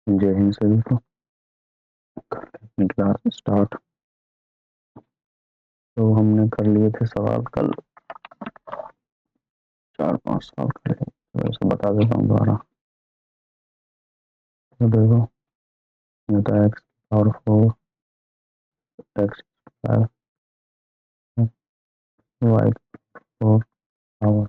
जय हिंद सभी को। अपनी क्लास स्टार्ट। तो हमने कर लिए थे सवाल कल, 4-5 सवाल करे थे, तो ऐसे बता देता हूँ दोबारा। तो देखो, ये तो x power 4, x square, y 4 power.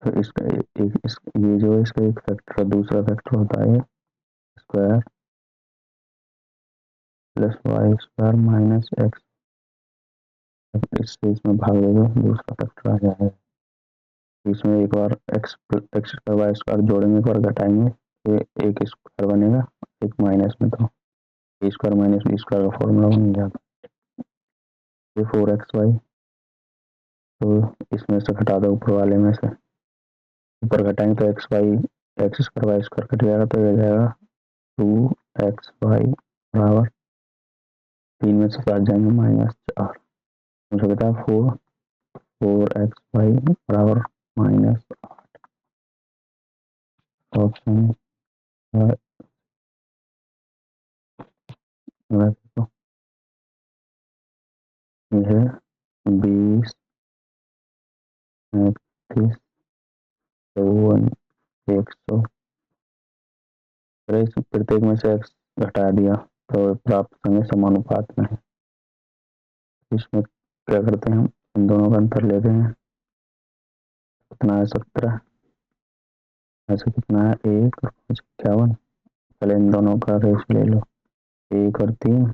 तो इसका ये जो है इसका एक फैक्टर, दूसरा फैक्टर होता है square plus y square minus x. इससे इसमें भाग दे दो, दूसरा फैक्टर आ जाएगा। इसमें एक बार एक्स स्क्वायर वाई स्क्वायर जोड़ेंगे, एक बार घटाएंगे तो एक स्क्वायर बनेगा, एक माइनस में, तो ए स्क्वायर माइनस बी स्क्वायर का फॉर्मूला बन जाता है 4xy। तो इसमें से घटा दो, ऊपर वाले में से ऊपर घटाएंगे तो x square y square cut जाएगा, तो ये जाएगा 2xy बराबर 3 में से 7 जाएंगे -4। मुझे बताया 4xy बराबर -8। ऑप्शन तो ये 20, 35, 54, 100। इस प्रत्येक में से एक्स घटा दिया तो प्राप्त संख्या समानुपात में है। इसमें क्या करते हैं, हम इन दोनों का अंतर लेते हैं। कितना है 17, ऐसे कितना है 1 और 5 51। पहले इन दोनों का रेस ले लो, 1 और 3,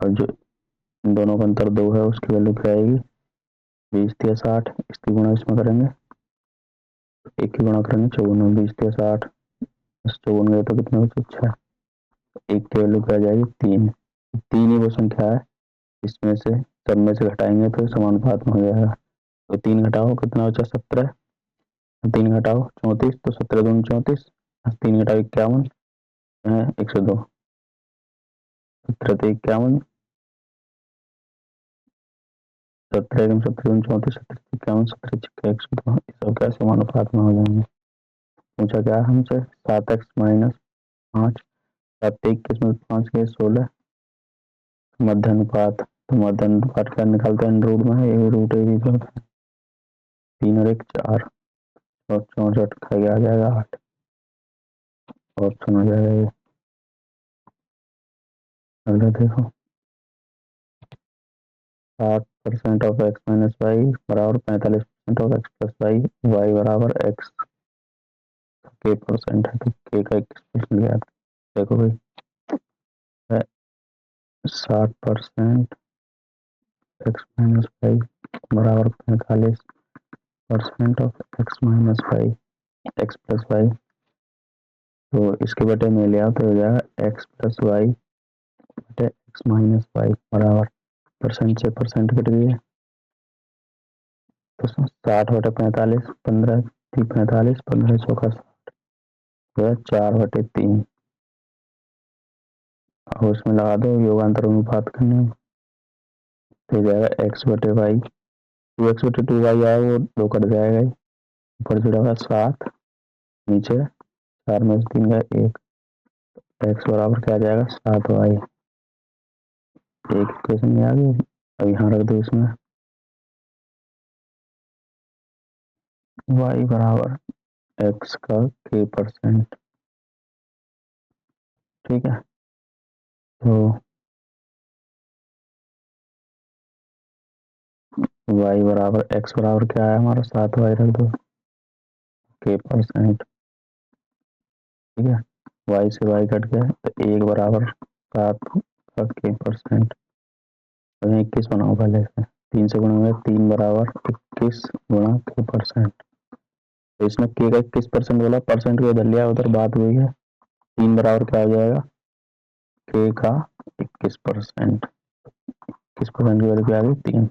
और जो इन दोनों का अंतर 2 है उसकी वैल्यू क्या आएगी, 20×60। इसकी गुणा इसमें करेंगे, एक की गुणा करेंगे 54 में, 20×60 54 गए तो कितने बचे 6। एक की वैल्यू क्या आ जाएगी 3। 3 ही वो संख्या है, इसमें से सब में से घटाएंगे तो समानुपात में हो जाएगा। तो 3 घटाओ कितना बचा 17, 3 घटाओ 34, तो 17 दूनी 34, 3 घटाओ 51, 102। 17 तो 51, 17 एकम 17 दूनी 34, 17 51, 17 छक्के 102। ये सब क्या समानुपात में हो जाएंगे। पूछा क्या है हमसे, 7x माइनस 5, 7 21 में 5 के 16, मध्य अनुपात। तो मध्य अनुपात क्या निकालते हैं, रूट में है, रूट ए भी होता है। 3 और 1 4, और 64 खा गया, आ जाएगा 8। ऑप्शन हो जाएगा ये। अगला देखो, 60% ऑफ एक्स माइनस वाई बराबर 45% of x plus y, y बराबर एक्स के परसेंट है, तो के का 21% लिया। देखो भाई, 60% एक्स माइनस वाई बराबर 45% of x minus y, x plus y. तो इसके बटे में लिया तो हो जाएगा एक्स प्लस वाई बटे एक्स माइनस वाई बराबर, परसेंट से परसेंट कट गई है, तो 60/45, 15×45, 15×4 4/3। और उसमें लगा दो योगांतर अनुपात करने में, तो जाएगा x/y, 2x/2y आया वो 2 कट जाएगा, ऊपर जुड़ा 7, नीचे 4 में से 3 का 1, x बराबर क्या आ जाएगा 7y। एक इक्वेशन आ गई, अब यहाँ रख दो इसमें y बराबर x का k परसेंट। ठीक है, तो y बराबर x बराबर क्या है हमारा 7y, रख दो k परसेंट। ठीक है, y से y कट गया तो 1 बराबर 7 का k परसेंट। तो 21 बनाओ पहले से, 3 से गुणा होगा, 3 बराबर 21 गुणा k परसेंट। तो इसमें k का 21% बोला, परसेंट को इधर लिया, उधर बात हुई है। 3 बराबर क्या हो जाएगा, k का 21%। 21% की वैल्यू क्या आ गई 3।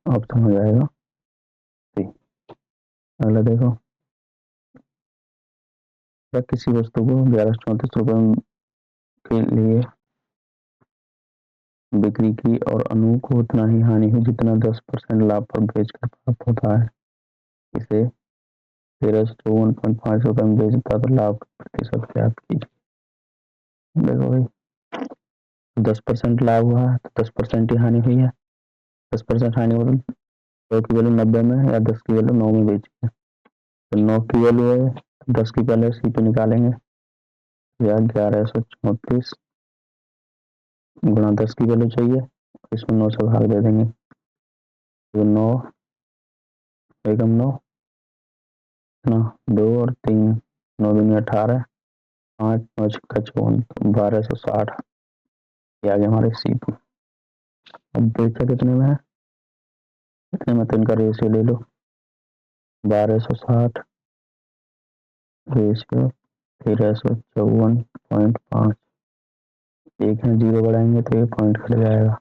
ऑप्शन हो जाएगा 3। अगला देखो, किसी वस्तु को 1134 रुपए के लिए बिक्री की और अनु को उतना ही हानि हुई जितना 10% लाभ पर बेचकर प्राप्त होता है। इसे 1354.5 रुपये में बेचता तो लाभ का प्रतिशत ज्ञात कीजिए। देखो भाई 10% लाभ हुआ है तो 10% ही हानि हुई है। 10% हानि मतलब 100 की वैल्यू 90 में या 10 की वैल्यू 9 में बेची है, तो 9 की वैल्यू है 10 की पहले सी पे निकालेंगे या 1134 गुणा 10 की वैल्यू चाहिए, इसमें 9 से भाग दे देंगे तो 9 एकम 9 ना 2 और 3 9 दूनी 18 5 5 छक्का 54 1260 ये आ गया हमारे सी पे। अब बेचा कितने में है, कितने में, तो इनका रेशियो ले लो 1260 रेशियो 1354.5 एक है जीरो बढ़ाएंगे तो 1 पॉइंट खड़ जाएगा,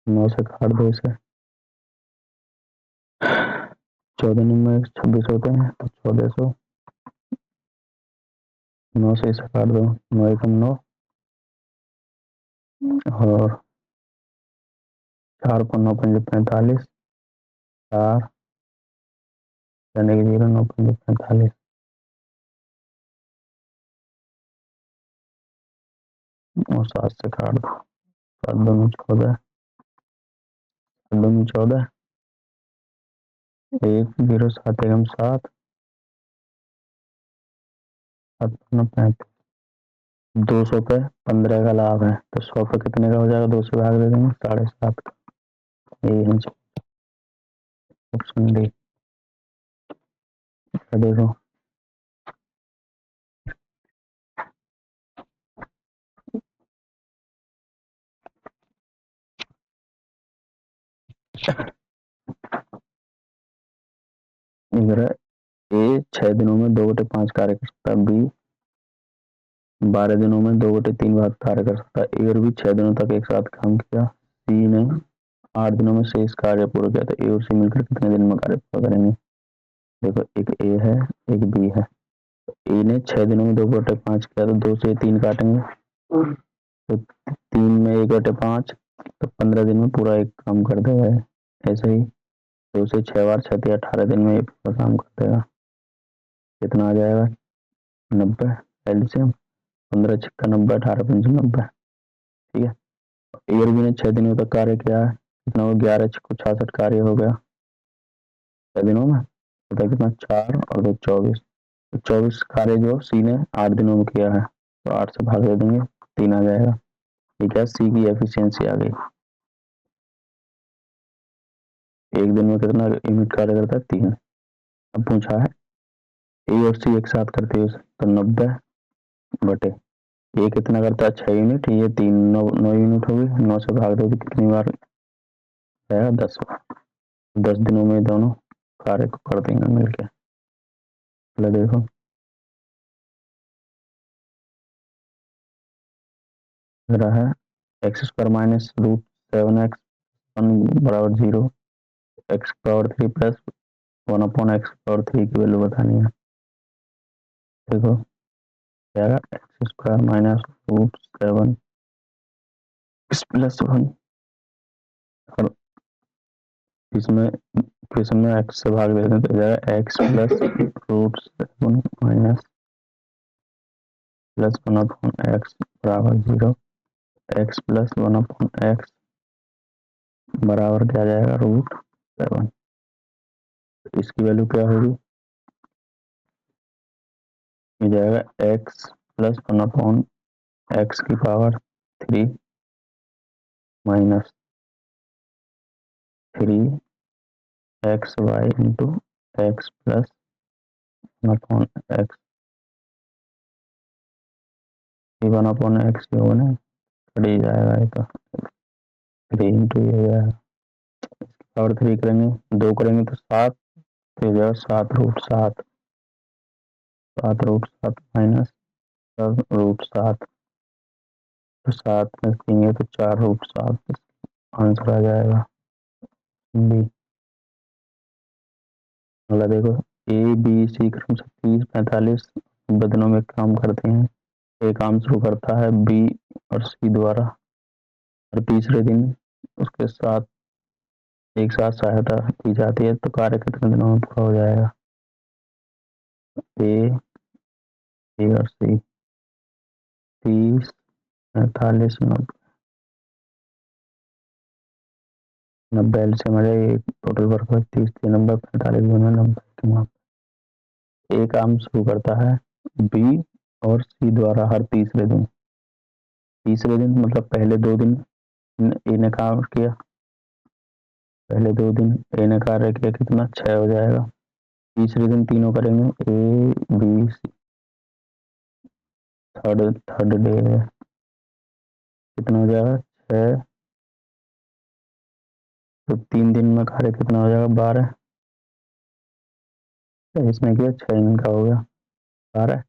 9 से काट दो इसे, 14 में 26 होते हैं तो 1400, 9 से इसे काट दो 9 एकम 9 और 4 को 9 पंजे 45 4 यानी कि 0 9 पंजे 45 और 7 से काट दो 7 दोनों 14 दोनों 14 1 0 7 एकम 7 7 35 200 पे 15 का लाभ है तो 100 पे कितने का हो जाएगा, 2 से भाग दे देंगे 7.5 का। यही है ऑप्शन डी। देखो इधर ए 6 दिनों में 2/5 कार्य कर सकता है, बी 12 दिनों में 2/3 भाग कार्य कर सकता है, ए और बी 6 दिनों तक एक साथ काम किया, सी ने 8 दिनों में शेष कार्य पूरा किया, तो ए और सी मिलकर कितने दिन में कार्य पूरा करेंगे। देखो एक ए है एक बी है, ए ने 6 दिनों में 2/5 किया तो 2 से 3 काटेंगे तो 3 में 1/5 तो 15 दिन में पूरा एक काम कर देगा। ऐसे ही 2 से 6 बार 6 18 दिन में ये पूरा काम कर देगा। कितना आ जाएगा 90 एलसीएम 15 छक्का 90 18 पंजे 90। ठीक है, ए और बी ने 6 दिनों तक कार्य किया है, कितना हो 11 छक्को 66 कार्य हो गया 6 दिनों में, तो कितना 4 और 2 24, तो 24 कार्य जो सी ने 8 दिनों में किया है तो 8 से भाग दे देंगे 3 आ जाएगा। ठीक है, सी की एफिशिएंसी आ गई। एक दिन में कितना यूनिट कार्य करता है 3। अब पूछा है ए और सी एक साथ करते हैं तो 90 बटे ये कितना करता है 6 यूनिट, ये 3 9 यूनिट होगी, 9 से भाग दो तो कितनी बार आएगा 10 बार, 10 दिनों में दोनों कार्य को कर देंगे मिलके। चलो देखो रहा है x square minus root 7x 1 बराबर 0, एक्स पावर 3 प्लस 1/x/3 की वैल्यू बतानी है। देखो क्या x square minus root 7 x plus 1 और इसमें क्वेश्चन में एक्स से भाग देते हैं तो जाएगा x plus root 7 minus plus 1/x बराबर 0, एक्स प्लस 1/x बराबर क्या जाएगा रूट 7। इसकी वैल्यू क्या होगी, ये जाएगा एक्स प्लस 1/x की power 3 minus 3xy into x plus 1/x, 1/x ही होगा ना, कट जाएगा ये तो 3 इंटू ये जाएगा पावर 3 करेंगे 2 करेंगे तो 7, तो ये जाएगा 7 रूट 7, 7 रूट 7 माइनस 7 रूट 7, तो 7 में देंगे तो 4 रूट 7 आंसर आ जाएगा बी। अगला देखो ए बी सी क्रम से 30 45 दिनों में काम करते हैं, ए काम शुरू करता है बी और सी द्वारा और तीसरे दिन उसके साथ एक साथ सहायता की जाती है तो कार्य कितने दिनों में पूरा हो जाएगा? ए, बी और सी। 30, 45, 90 एलसीएम आ जाएगी। टोटल वर्क 30, 3 नंबर 45 गुना 90 ए काम शुरू करता है बी और सी द्वारा हर तीसरे दिन। तीसरे दिन मतलब पहले 2 दिन ए ने काम किया, पहले 2 दिन ए ने कार्य किया, कितना 6 हो जाएगा। तीसरे दिन तीनों करेंगे, A B C. Third third day है, कितना हो जाएगा 6। तो 3 दिन में कार्य कितना हो जाएगा 12। तो इसमें किया 6 इनका हो गया 12।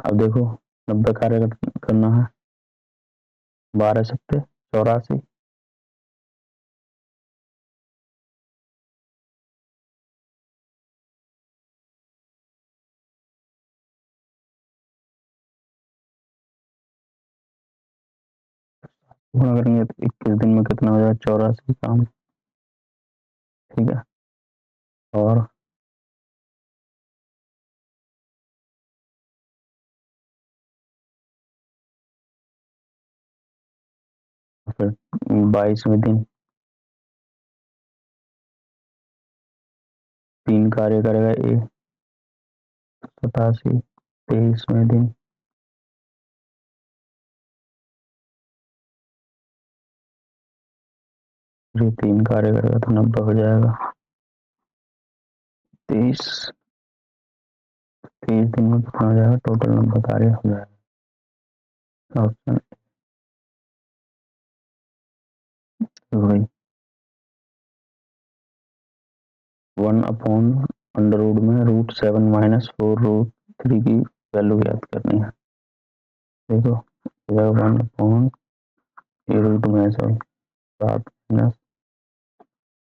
अब देखो 90 कार्य करना है, 12 सत्ते 84। गुणा करेंगे तो 21 दिन में कितना हो जाएगा 84 काम। ठीक है, और फिर 22वें दिन 3 कार्य करेगा ए, 87। 23वें दिन जो 3 कार्य करेगा तो 90 हो जाएगा। 23 दिन में कितना हो जाएगा टोटल 90 कार्य हो जाएगा। ऑप्शन वही 1/√, में √7 - 4√3 की वैल्यू याद करनी है। देखो यह 1/√, में 7 -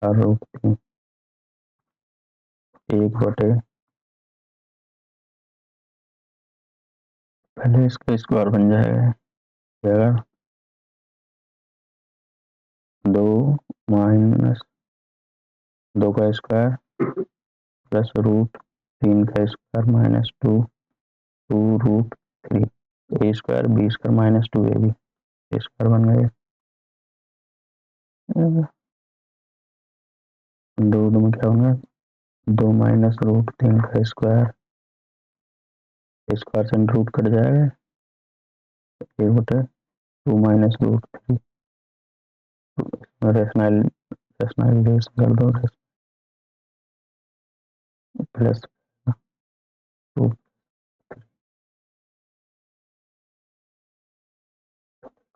4√3, 1/, पहले इसका स्क्वायर बन जाएगा 2 - 2 का स्क्वायर प्लस √3 का square -2 2√3 A square B square -2 A B square बन गए। 2 में क्या होगा 2 - √3 का स्क्वायर, स्क्वायर से रूट कट जाएगा, 1/2 - √3। रेशनलाइजेशन कर दो प्लस रूट।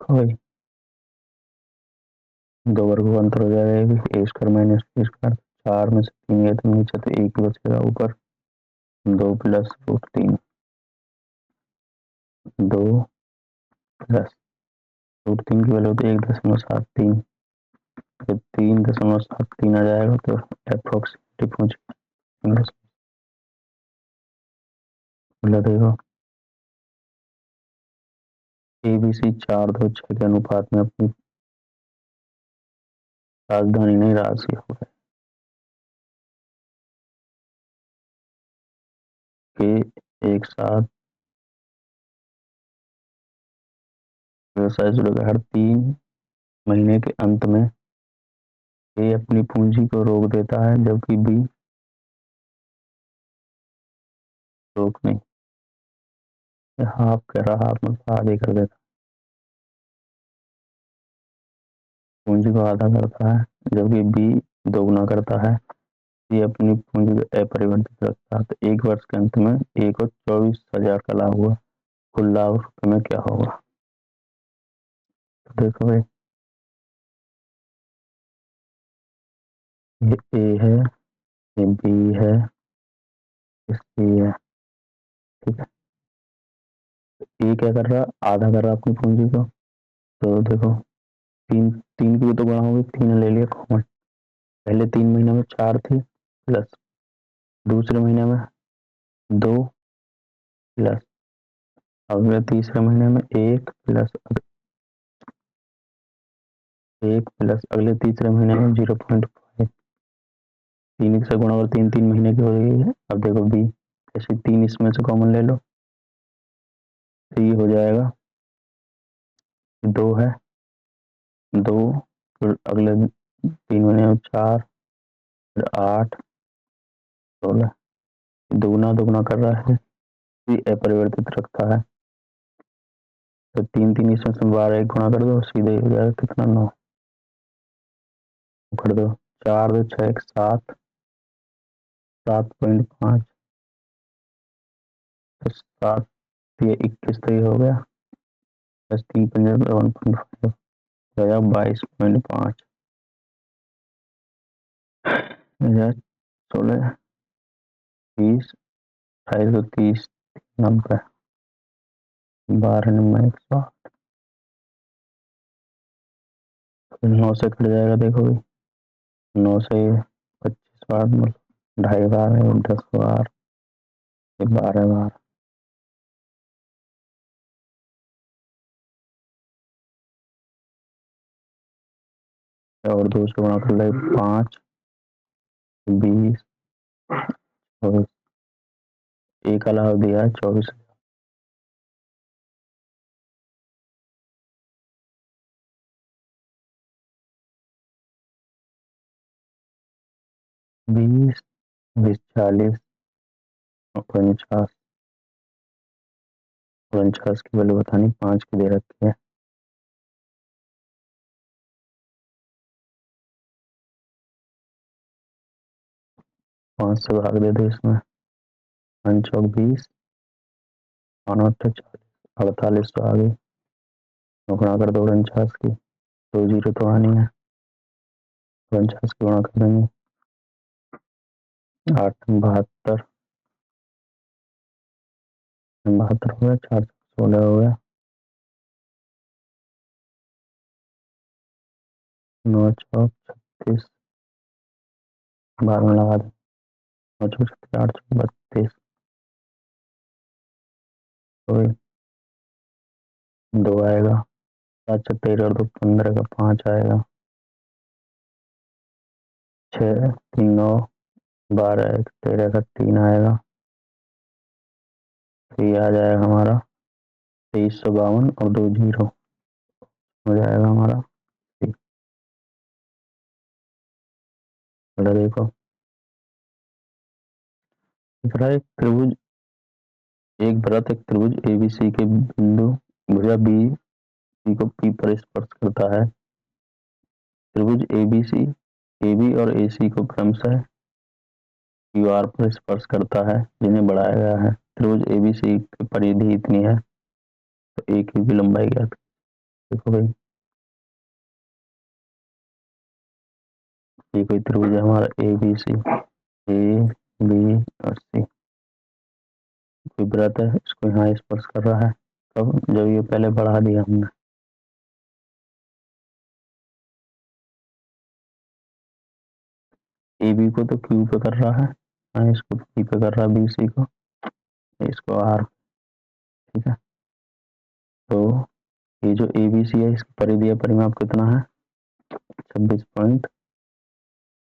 कोई 2 वर्ग को अंतर हो जाएगा, ए स्क्वायर माइनस बी स्क्वायर। 4 में से 3 गए तो नीचे तो 1 बचेगा ऊपर, 2 प्लस √3, 2 प्लस √3 की वैल्यू तो 1.73, तो 3.73 आ जाएगा तो अप्रोक्सीमेटली पहुंच देखो ABC 4:2:6 के अनुपात में अपनी राजधानी नहीं राशि हो गए के एक साथ व्यवसाय शुरू हर 3 महीने के अंत में ए अपनी पूंजी को रोक देता है जबकि बी रोक नहीं, हाफ कह रहा हाफ मतलब आधे कर देता, पूंजी को आधा करता है जबकि बी दोगुना करता है। ये अपनी पूंजी को अपरिवर्तित रखता है तो 1 वर्ष के अंत में ए को 24,000 का लाभ हुआ, कुल लाभ रुपये में क्या होगा? तो देखो भाई ये ए है, ये बी है, ये सी है। ठीक है, ए क्या कर रहा आधा कर रहा अपनी पूंजी को, तो देखो तीन तीन की भी तो गुणा होगी, 3 ले लिया कॉमन। पहले 3 महीने में 4 थी प्लस दूसरे महीने में 2 प्लस अब तीसरे महीने में 1 प्लस 1 प्लस अगले तीसरे महीने में 0.5, 3 से गुणा और 3 महीने की हो रही है। अब देखो बी, ऐसे 3 इसमें से कॉमन ले लो, 3 हो जाएगा, 2 है, 2, फिर अगले 3 महीने में 4, फिर 8, 16, दुगना दुगना कर रहा है, ये अपरिवर्तित रखता है। तो 3 इसमें से 12 एक गुणा कर दो, सीधे हो जाएगा कितना, 9 कर दो, 4 2 6 1 7, 7.5, तो 7 ये 21 तो ये हो गया, प्लस 3 पंजे 1.5 हो गया 22.5, 16 30 2830 90, 12 नंबर 100, 9 से कट जाएगा, देखो भाई 9 से 25 बार, मतलब 2.5 बार है, 10 बार, 12 बार, और 2 से गुणा कर ले, 5 20 और एक अलावा दिया है 24, 20 20 40 और 49, 49 की वैल्यू बतानी, 5 की दे रखी है, 5 से भाग दे दो इसमें, 5 चौक 20, 5 8 40, 48 तो आ गई, गुणा कर दो 49 की, 2 जीरो तो आनी है, 49 की गुणा कर देंगे, 8 72, 72 हो गया, 4 16 हो गया, 9 चौक 36, 12 में लगा दो, 9 चौक 36, 8 चौक 32, तो 2 आएगा, 7 से 13 और 2 15 का 5 आएगा, 6 3 9 12 1 13 का 3 आएगा, तो ये आ जाएगा हमारा 2352 और 2 जीरो हो जाएगा हमारा, देखो दिख रहा है, एक वृत्त एक त्रिभुज एबीसी के बिंदु भुजा बी सी को पी पर स्पर्श करता है। त्रिभुज एबीसी एबी और एसी को क्रमशः क्यू आर पर स्पर्श करता है, जिन्हें बढ़ाया गया है। त्रिभुज एबीसी की परिधि इतनी है, तो एक की लंबाई ज्ञात। देखो भाई, ये कोई त्रिभुज है हमारा एबीसी, ए बी और सी, कोई वृत्त है, इसको यहाँ स्पर्श कर रहा है, तब जब ये पहले बढ़ा दिया हमने, ए बी को तो क्यू पे कर रहा है, हाँ इसको पी पे कर रहा है, बी सी को, इसको आर, ठीक है। तो ये जो ए बी सी है, इसकी परिधि परिमाप कितना है, 26 पॉइंट,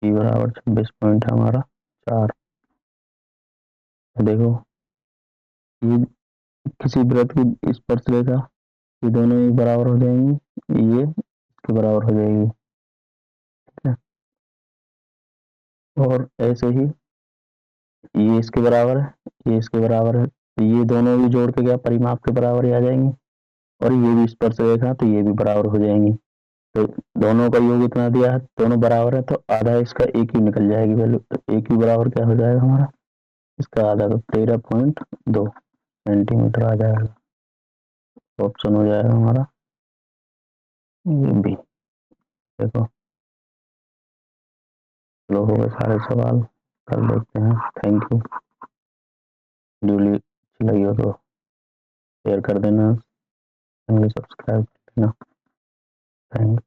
ई बराबर 26 पॉइंट है हमारा 4। देखो ये किसी वृत्त की स्पर्श रेखा, ये दोनों ही बराबर हो जाएंगी, ये इसके बराबर हो जाएगी, ठीक है। और ऐसे ही ये इसके बराबर है, ये इसके बराबर है, तो ये दोनों भी जोड़ के क्या परिमाप के बराबर ही आ जाएंगे, और ये भी स्पर्श रेखा, तो ये भी बराबर हो जाएंगी। तो दोनों का योग इतना दिया है, दोनों बराबर है, तो आधा इसका एक ही निकल जाएगी वैल्यू, तो एक ही बराबर क्या हो जाएगा हमारा, इसका आधा, तो 13.2 सेंटीमीटर आ जाएगा, ऑप्शन हो जाएगा हमारा ये भी। देखो लो हो गए सारे सवाल, कर लेते हैं, थैंक यू। वीडियो अच्छी लगी हो तो शेयर कर देना, चैनल सब्सक्राइब कर देना, थैंक